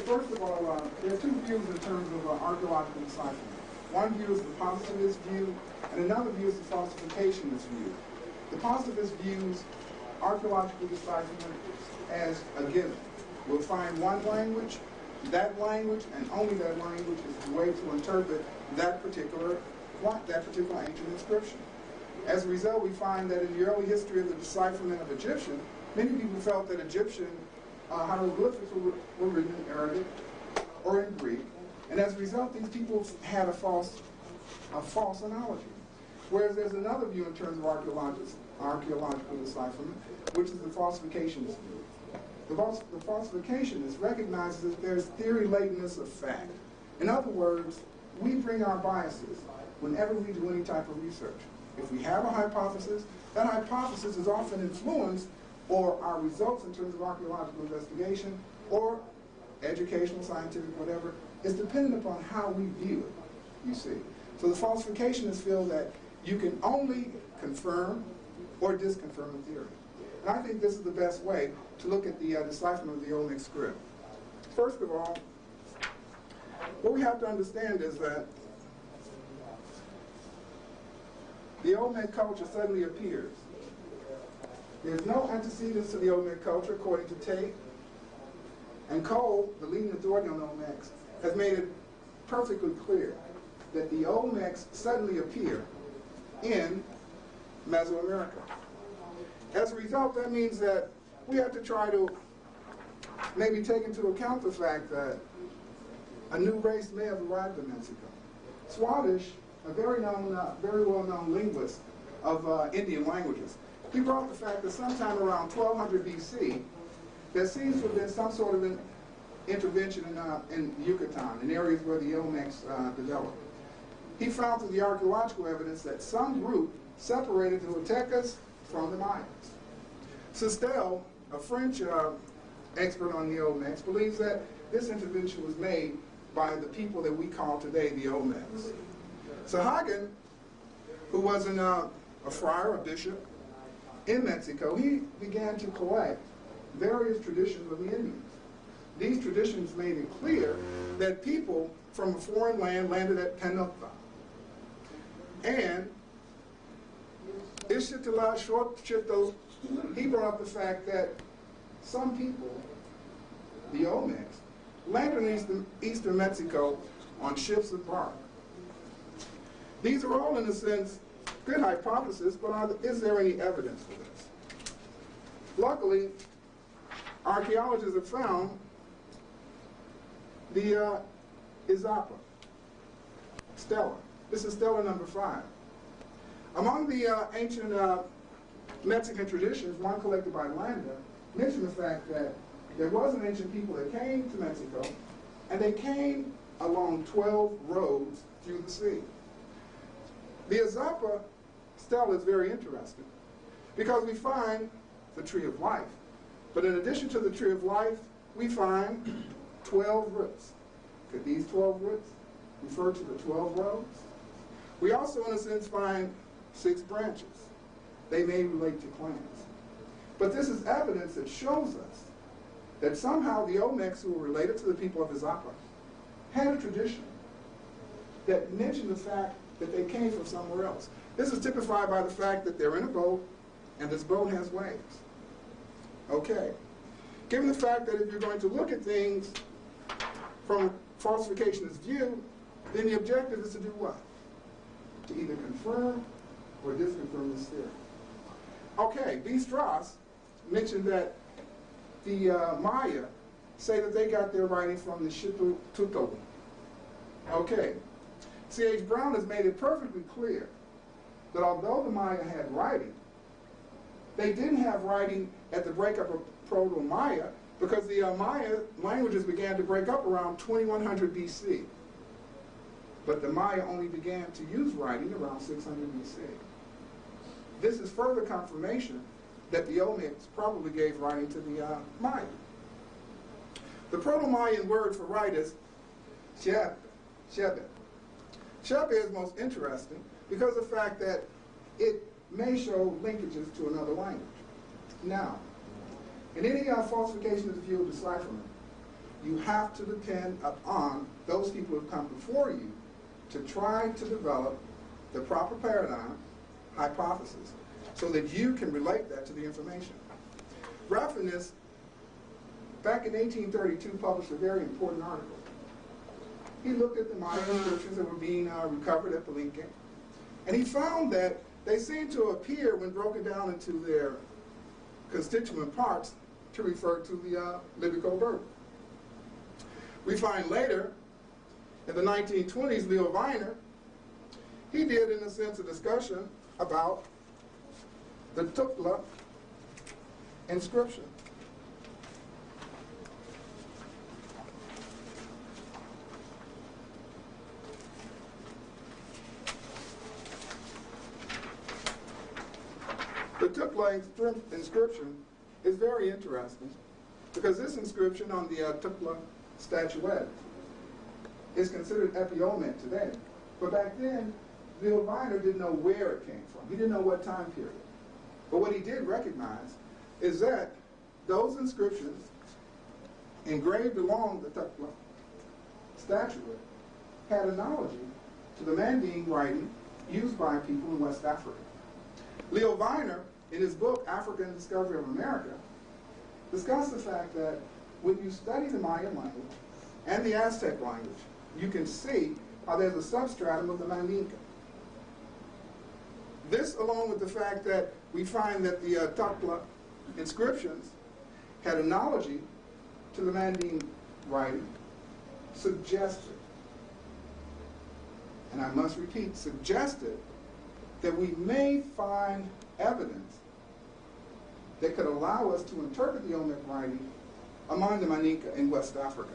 first of all, there are two views in terms of archaeological decipherment. One view is the positivist view, and another view is the falsificationist view. The positivist views archaeological decipherment as a given. We'll find one language, and only that language is the way to interpret that particular ancient inscription. As a result, we find that in the early history of the decipherment of Egyptian, many people felt that Egyptian hieroglyphics were written in Arabic or in Greek, and as a result, these people had a false analogy. Whereas there's another view in terms of archaeological decipherment, which is the falsificationist view. The falsificationist recognizes that there's theory latentness of fact. In other words, we bring our biases whenever we do any type of research. If we have a hypothesis, that hypothesis is often influenced, or our results in terms of archaeological investigation, or educational, scientific, whatever, is dependent upon how we view it, you see. So the falsificationists feel that you can only confirm or disconfirm a theory. And I think this is the best way to look at the decipherment of the Olmec script. First of all, what we have to understand is that the Olmec culture suddenly appears. There's no antecedents to the Olmec culture, according to Tate. And Cole, the leading authority on Olmecs, has made it perfectly clear that the Olmecs suddenly appear in Mesoamerica. As a result, that means that we have to try to maybe take into account the fact that a new race may have arrived in Mexico. Swadesh, a very well-known linguist of Indian languages, he brought the fact that sometime around 1200 BC, there seems to have been some sort of an intervention in Yucatan, in areas where the Olmecs developed. He found through the archaeological evidence that some group separated the Huastecas from the Mayans. Sistel, a French expert on the Olmecs, believes that this intervention was made by the people that we call today the Olmecs. Sahagan, who was a friar, a bishop, in Mexico, he began to collect various traditions of the Indians. These traditions made it clear that people from a foreign land landed at Penocta. And Ishitala Shortchito, he brought up the fact that some people, the Olmecs, landed in eastern Mexico on ships of bark. These are all, in a sense, good hypotheses, but is there any evidence for this? Luckily, archaeologists have found the Izapa stela. This is stela number 5. Among the ancient Mexican traditions, one collected by Landa, mentioned the fact that there was an ancient people that came to Mexico, and they came along 12 roads through the sea. The Izapa stela is very interesting because we find the tree of life. But in addition to the tree of life, we find 12 roots. Could these 12 roots refer to the 12 roads? We also, in a sense, find 6 branches. They may relate to clans. But this is evidence that shows us that somehow the Olmecs, who were related to the people of Izapa, had a tradition that mentioned the fact that they came from somewhere else. This is typified by the fact that they're in a boat, and this boat has waves. Okay. Given the fact that if you're going to look at things from a falsificationist view, then the objective is to do what? To either confirm or disconfirm this theory. Okay, B. Strauss mentioned that the Maya say that they got their writing from the Xitltuctli. Okay. C.H. Brown has made it perfectly clear that although the Maya had writing, they didn't have writing at the breakup of Proto-Maya because the Maya languages began to break up around 2100 BC. But the Maya only began to use writing around 600 BC. This is further confirmation that the Olmecs probably gave writing to the Maya. The Proto-Mayan word for write is Shebe. Shebe is most interesting because of the fact that it may show linkages to another language. Now, in any falsification of the view of decipherment, you have to depend upon those people who have come before you to try to develop the proper paradigm, hypothesis, so that you can relate that to the information. Rafinus, back in 1832, published a very important article. He looked at the Mayan inscriptions that were being recovered at Palenque, and he found that they seemed to appear, when broken down into their constituent parts, to refer to the Libico bird. We find later, in the 1920s, Leo Weiner, he did, in a sense, a discussion about the Tukla inscription. The Tukla inscription is very interesting because this inscription on the Tukla statuette is considered epi-Olmec today. But back then, Leo Weiner didn't know where it came from. He didn't know what time period. But what he did recognize is that those inscriptions engraved along the Tukla statuette had analogy to the Mandingo writing used by people in West Africa. Leo Weiner, in his book, Africa and the Discovery of America, discussed the fact that when you study the Mayan language and the Aztec language, you can see how there's a substratum of the Mandinka. This, along with the fact that we find that the Tukla inscriptions had analogy to the Mandingo writing, suggested, and I must repeat, suggested that we may find evidence that could allow us to interpret the Olmec writing among the Mandinka in West Africa.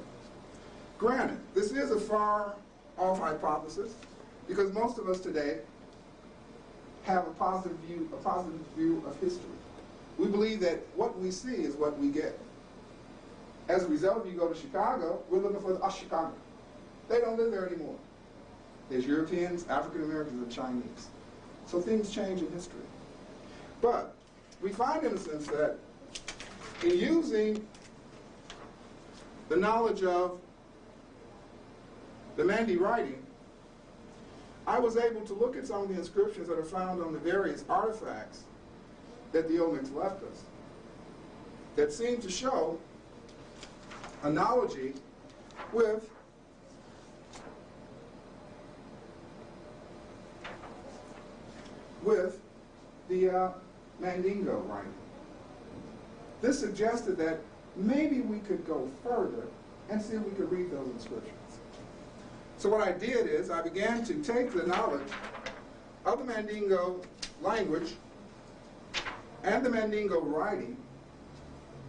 Granted, this is a far-off hypothesis because most of us today have a positive view of history. We believe that what we see is what we get. As a result, if you go to Chicago, we're looking for the Chicago. They don't live there anymore. There's Europeans, African Americans, and Chinese. So things change in history. But we find, in a sense, that in using the knowledge of the Mandi writing, I was able to look at some of the inscriptions that are found on the various artifacts that the Olmecs left us that seem to show analogy with the Mandingo writing. This suggested that maybe we could go further and see if we could read those inscriptions. So what I did is I began to take the knowledge of the Mandingo language and the Mandingo writing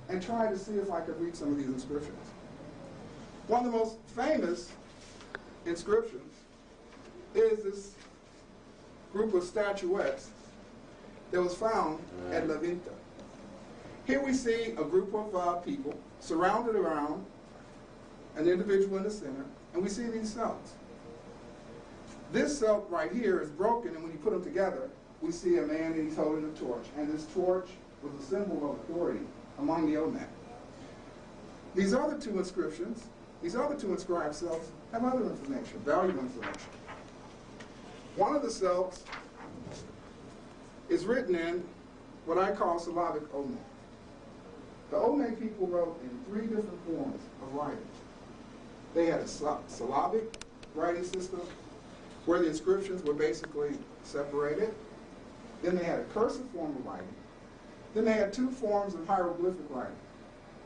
and try to see if I could read some of these inscriptions. One of the most famous inscriptions is this group of statuettes that was found at La Vinta. Here we see a group of people surrounded around an individual in the center, and we see these cells. This cell right here is broken, and when you put them together, we see a man and he's holding a torch, and this torch was a symbol of authority among the Olmec. These other two inscriptions, these other two inscribed cells have other information, valuable information. One of the cells is written in what I call syllabic Olmec. The Olmec people wrote in 3 different forms of writing. They had a syllabic writing system where the inscriptions were basically separated. Then they had a cursive form of writing. Then they had 2 forms of hieroglyphic writing.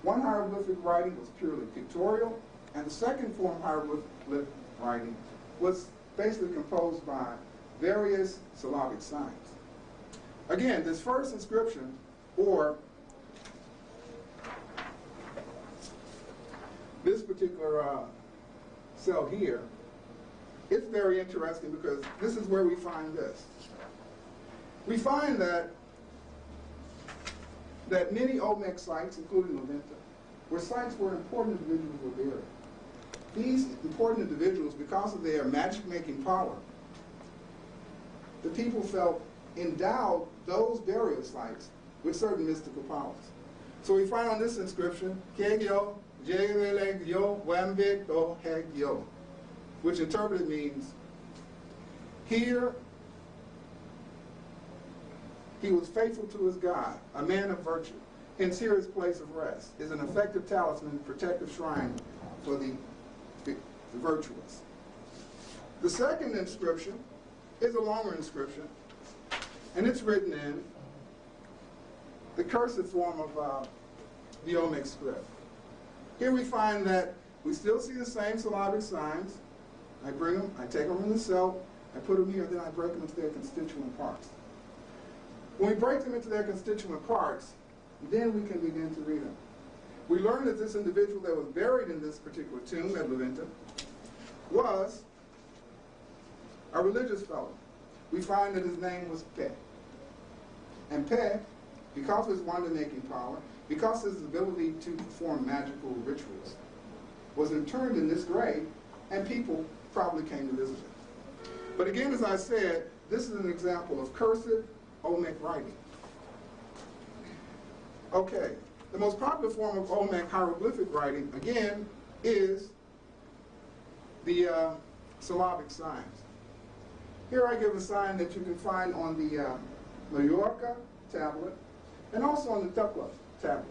One hieroglyphic writing was purely pictorial, and the second form of hieroglyphic writing was basically composed by various syllabic signs. Again, this first inscription, or this particular cell here, it's very interesting because this is where we find this. We find that many Olmec sites, including La Vinta, were sites where important individuals were buried. These important individuals, because of their magic-making power, the people felt endowed those burial sites with certain mystical powers. So we find on this inscription, Kegyo Jegelegyo Wambito Hegyo, which interpreted means, here he was faithful to his God, a man of virtue. Hence here his place of rest is an effective talisman, protective shrine for the virtuous. The second inscription is a longer inscription, and it's written in the cursive form of the Olmec script. Here we find that we still see the same syllabic signs. I bring them, I take them in the cell, I put them here, then I break them into their constituent parts. When we break them into their constituent parts, then we can begin to read them. We learn that this individual that was buried in this particular tomb at Levinta was a religious fellow. We find that his name was Pe. And Pe, because of his wonder-making power, because of his ability to perform magical rituals, was interned in this grave, and people probably came to visit him. But again, as I said, this is an example of cursive Olmec writing. Okay, the most popular form of Olmec hieroglyphic writing, again, is the syllabic signs. Here I give a sign that you can find on the Mallorca tablet and also on the Tekla tablet.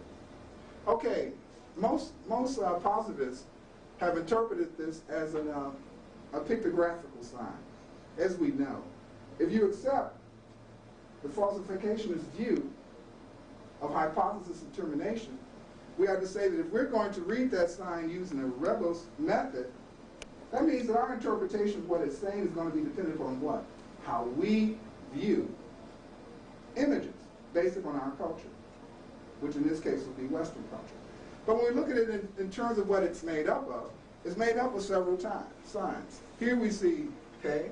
Okay, most positivists have interpreted this as a pictographical sign, as we know. If you accept the falsificationist view of hypothesis determination, we have to say that if we're going to read that sign using a rebus method, that means that our interpretation of what it's saying is going to be dependent on what? How we view images based upon our culture, which in this case would be Western culture. But when we look at it in terms of what it's made up of, it's made up of several signs. Here we see Pe.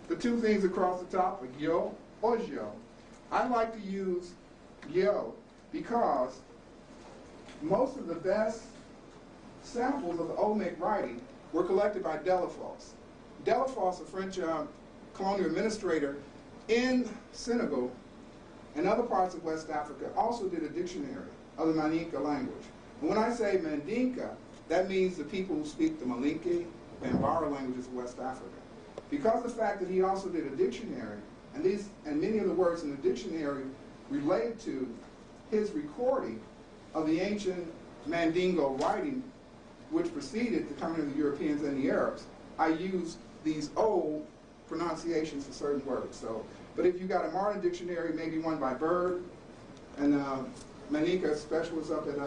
The two things across the top are Gyo or Gyo. I like to use Gyo because most of the best samples of the Olmec writing were collected by Delafosse. Delafosse, a French colonial administrator in Senegal and other parts of West Africa, also did a dictionary of the Mandinka language. And when I say Mandinka, that means the people who speak the Malinke, Bambara languages of West Africa. Because of the fact that he also did a dictionary, and many of the words in the dictionary relate to his recording of the ancient Mandingo writing, which preceded the coming of the Europeans and the Arabs, I use these old pronunciations for certain words. So, but if you got a modern dictionary, maybe one by Bird, and Maninka specialist up at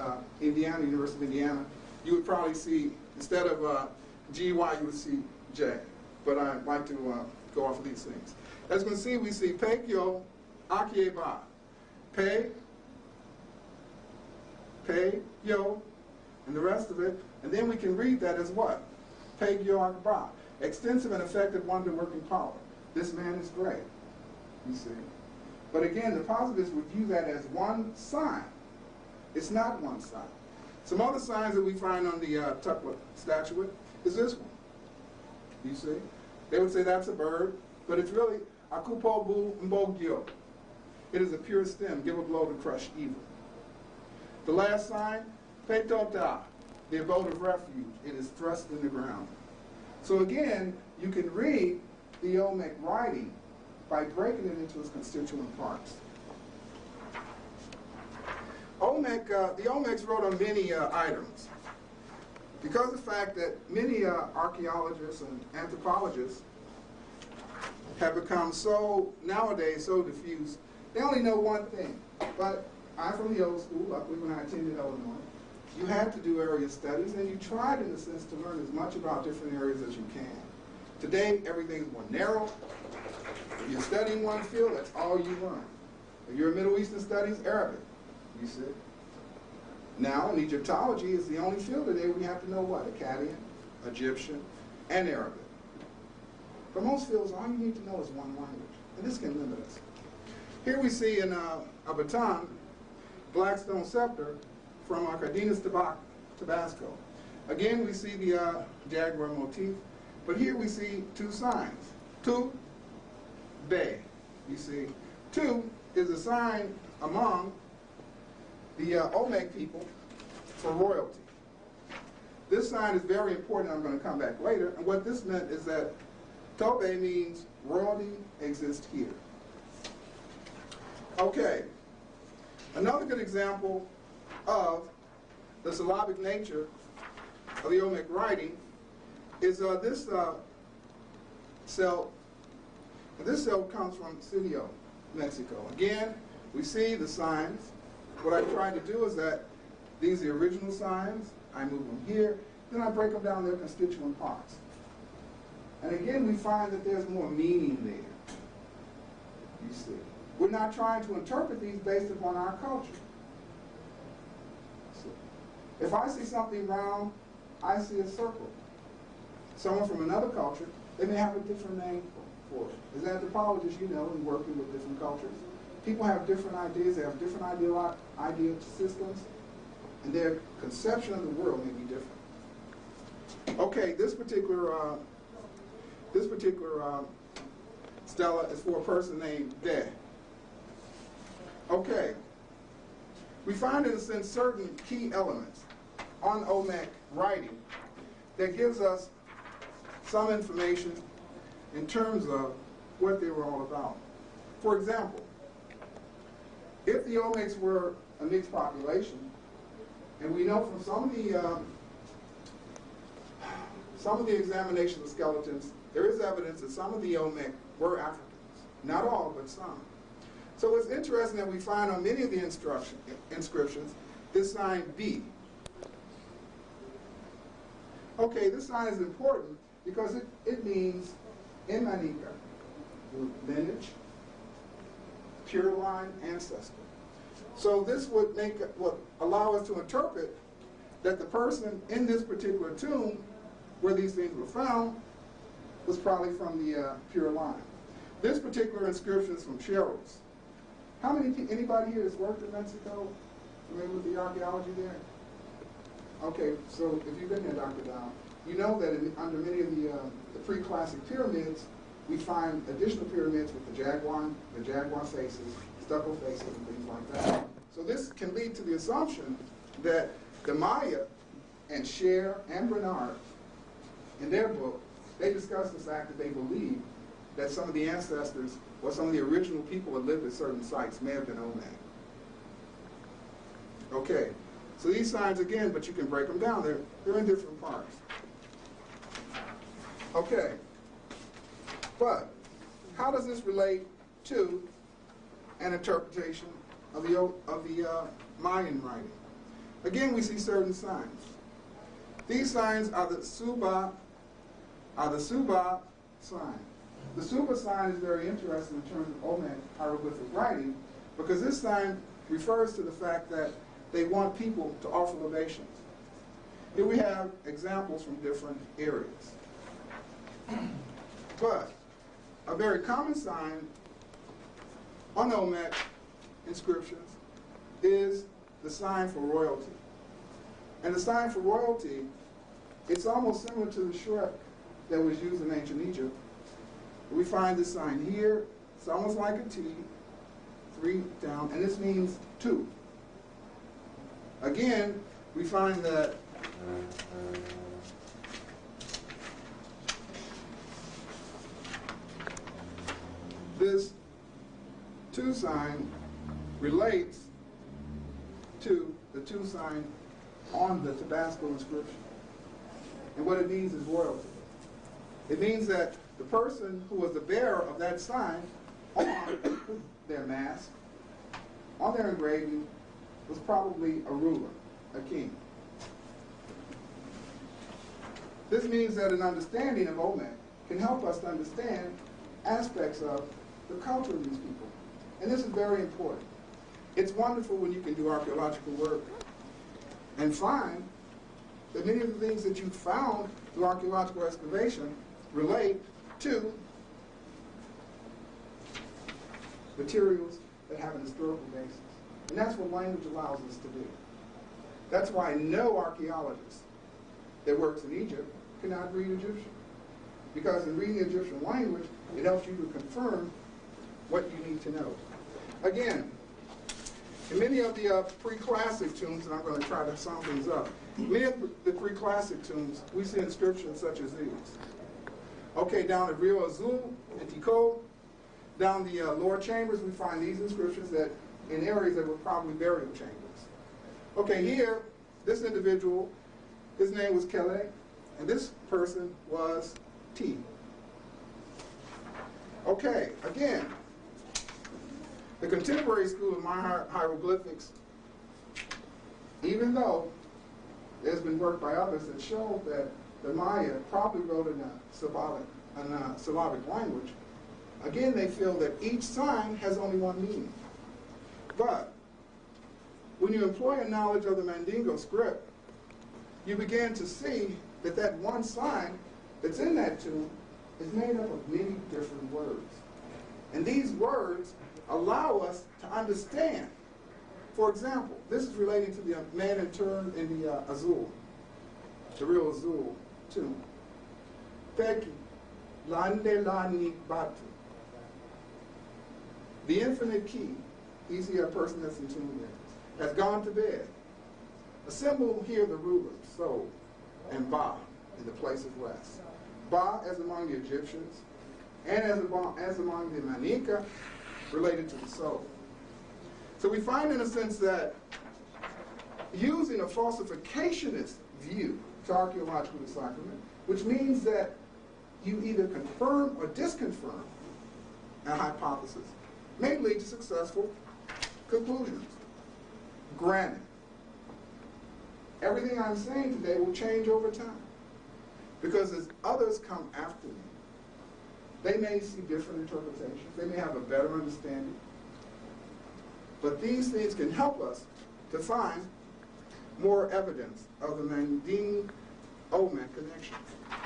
Indiana, University of Indiana, you would probably see, instead of GY, you would see J. But I like to go off of these things. As you can see, we see Pekyo Akieba. Pe, Yo, and the rest of it. And then we can read that as what? Pekyo Akieba. Extensive and effective wonder-working power. This man is great, you see. But again, the positivists would view that as one sign. It's not one sign. Some other signs that we find on the Tekla statuette is this one. You see? They would say that's a bird, but it's really Akupobu Mbogyo. It is a pure stem, give a blow to crush evil. The last sign, Petota, the abode of refuge. It is thrust in the ground. So again, you can read the Olmec writing by breaking it into its constituent parts. The Olmecs wrote on many items. Because of the fact that many archaeologists and anthropologists have become nowadays so diffuse, they only know one thing. But I'm from the old school, luckily when I attended Illinois. You had to do area studies, and you tried, in a sense, to learn as much about different areas as you can. Today, everything's more narrow. If you're studying one field, that's all you learn. If you're in Middle Eastern studies, Arabic, you see. Now, in Egyptology is the only field today where you have to know what? Akkadian, Egyptian, and Arabic. For most fields, all you need to know is one language, and this can limit us. Here we see in a baton, Blackstone scepter from Cardenas, Tabasco. Again, we see the jaguar motif, but here we see two signs. Tu, Be. You see, Tu is a sign among the Olmec people for royalty. This sign is very important. I'm going to come back later. And what this meant is that Tobe means royalty exists here. Okay. Another good example of the syllabic nature of the Olmec writing is this cell. And this cell comes from Sitio, Mexico. Again, we see the signs. What I tried to do is that these are the original signs. I move them here. Then I break them down their constituent parts. And again, we find that there's more meaning there. You see. We're not trying to interpret these based upon our culture. So, if I see something round, I see a circle. Someone from another culture, they may have a different name for it. As anthropologists, you know, in working with different cultures, people have different ideas, they have different idea systems, and their conception of the world may be different. Okay, this particular stela is for a person named De. Okay, we find in a sense certain key elements on Olmec writing that gives us some information in terms of what they were all about. For example, if the Olmecs were a mixed population, and we know from some of the examination of skeletons, there is evidence that some of the Olmec were Africans. Not all, but some. So it's interesting that we find on many of the inscriptions this sign B. Okay, this sign is important because it means Imanika, lineage, pure line, ancestor. So this would allow us to interpret that the person in this particular tomb where these things were found was probably from the pure line. This particular inscription is from Cheros. Anybody here has worked in Mexico? Familiar with the archaeology there? Okay, so if you've been here, Dr. Dow, you know that under many of the pre-classic pyramids, we find additional pyramids with the jaguar faces, stucco faces, and things like that. So this can lead to the assumption that the Maya and Scher and Bernard, in their book, they discuss the fact that they believe that some of the ancestors or some of the original people that lived at certain sites may have been Olmec. Okay, so these signs again, but you can break them down. They're in different parts. Okay, but how does this relate to an interpretation of the Mayan writing? Again, we see certain signs. These signs are the Suba sign. The Suba sign is very interesting in terms of Olmec hieroglyphic writing because this sign refers to the fact that they want people to offer libations. Here we have examples from different areas. But a very common sign on Olmec inscriptions is the sign for royalty. And the sign for royalty, it's almost similar to the Shrek that was used in ancient Egypt. We find this sign here. It's almost like a T, 3 down, and this means 2. Again, we find that this 2 sign relates to the 2 sign on the Tabasco inscription. And what it means is royalty. It means that the person who was the bearer of that sign on their mask, on their engraving, was probably a ruler, a king. This means that an understanding of Olmec can help us to understand aspects of the culture of these people. And this is very important. It's wonderful when you can do archaeological work and find that many of the things that you found through archaeological excavation relate to materials that have an historical basis. And that's what language allows us to do. That's why no archaeologist that works in Egypt cannot read Egyptian. Because in reading Egyptian language, it helps you to confirm what you need to know. Again, in many of the pre-classic tombs, and I'm going to try to sum things up, Many of the pre-classic tombs, we see inscriptions such as these. Okay, down at Rio Azul and Tico, down the lower chambers, we find these inscriptions that in areas that were probably burial chambers. Okay, here, this individual, his name was Clyde, and this person was T. Okay, again, the contemporary school of Maya hieroglyphics, even though there's been work by others that show that the Maya probably wrote in a syllabic language, again, they feel that each sign has only one meaning. But when you employ a knowledge of the Mandingo script, you begin to see that that one sign that's in that tomb is made up of many different words. And these words allow us to understand. For example, this is relating to the man interred in the Azul, the Rio Azul tomb. Peki, lande lani batu. The infinite key, easy a person that's entombed there, has gone to bed. A symbol here, the ruler, soul, and Ba in the place of rest. Ba as among the Egyptians, and as among the Manika, related to the soul. So we find in a sense that using a falsificationist view to archaeological decipherment, which means that you either confirm or disconfirm a hypothesis, may lead to successful conclusions. Granted, everything I'm saying today will change over time, because as others come after me, they may see different interpretations, they may have a better understanding, but these things can help us to find more evidence of the Manding-Olmec connection.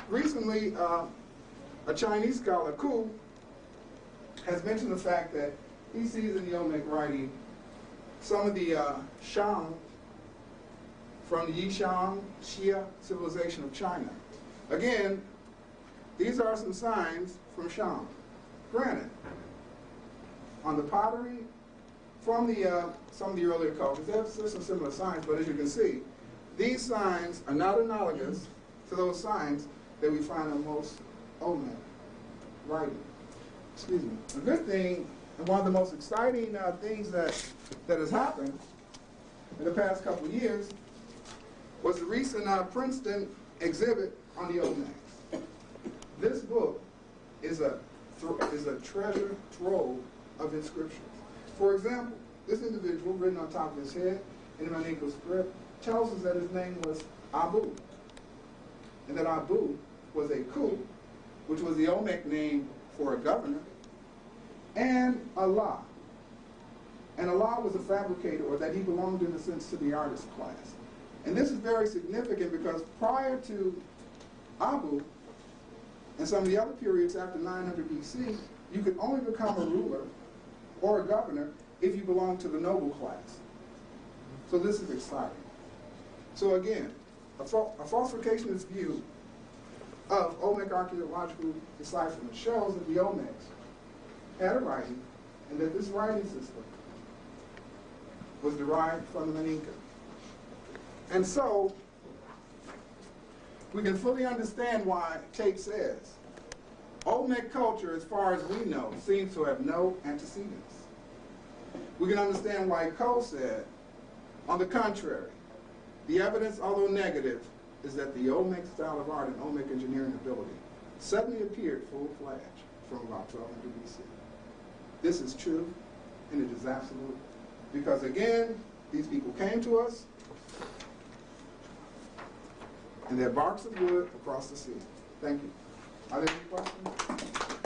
Recently, a Chinese scholar, Ku, has mentioned the fact that he sees in the Olmec writing some of the Shang from the Yishang Xia civilization of China. Again, these are some signs from Shang. Granted, on the pottery from the some of the earlier cultures, there's some similar signs, but as you can see, these signs are not analogous to those signs that we find in most Olmec writing. Excuse me. A good thing, and one of the most exciting things that has happened in the past couple of years was the recent Princeton exhibit on the Olmecs. This book is a treasure trove of inscriptions. For example, this individual, written on top of his head in the Mandingo script, tells us that his name was Abu, and that Abu was a Ku, which was the Olmec name for a governor, and Allah. And Allah was a fabricator, or that he belonged in a sense to the artist class. And this is very significant because prior to Abu, and some of the other periods after 900 BC, you could only become a ruler or a governor if you belonged to the noble class. So this is exciting. So again, a falsificationist view of Olmec archaeological decipherment shows that the Olmecs had a writing, and that this writing system was derived from the Maninka. And so, we can fully understand why Tate says, Olmec culture, as far as we know, seems to have no antecedents. We can understand why Cole said, on the contrary, the evidence, although negative, is that the Olmec style of art and Olmec engineering ability suddenly appeared full-fledged from about 1200 BC. This is true, and it is absolute. Because again, these people came to us, and they're barks of wood across the sea. Thank you. Are there any questions?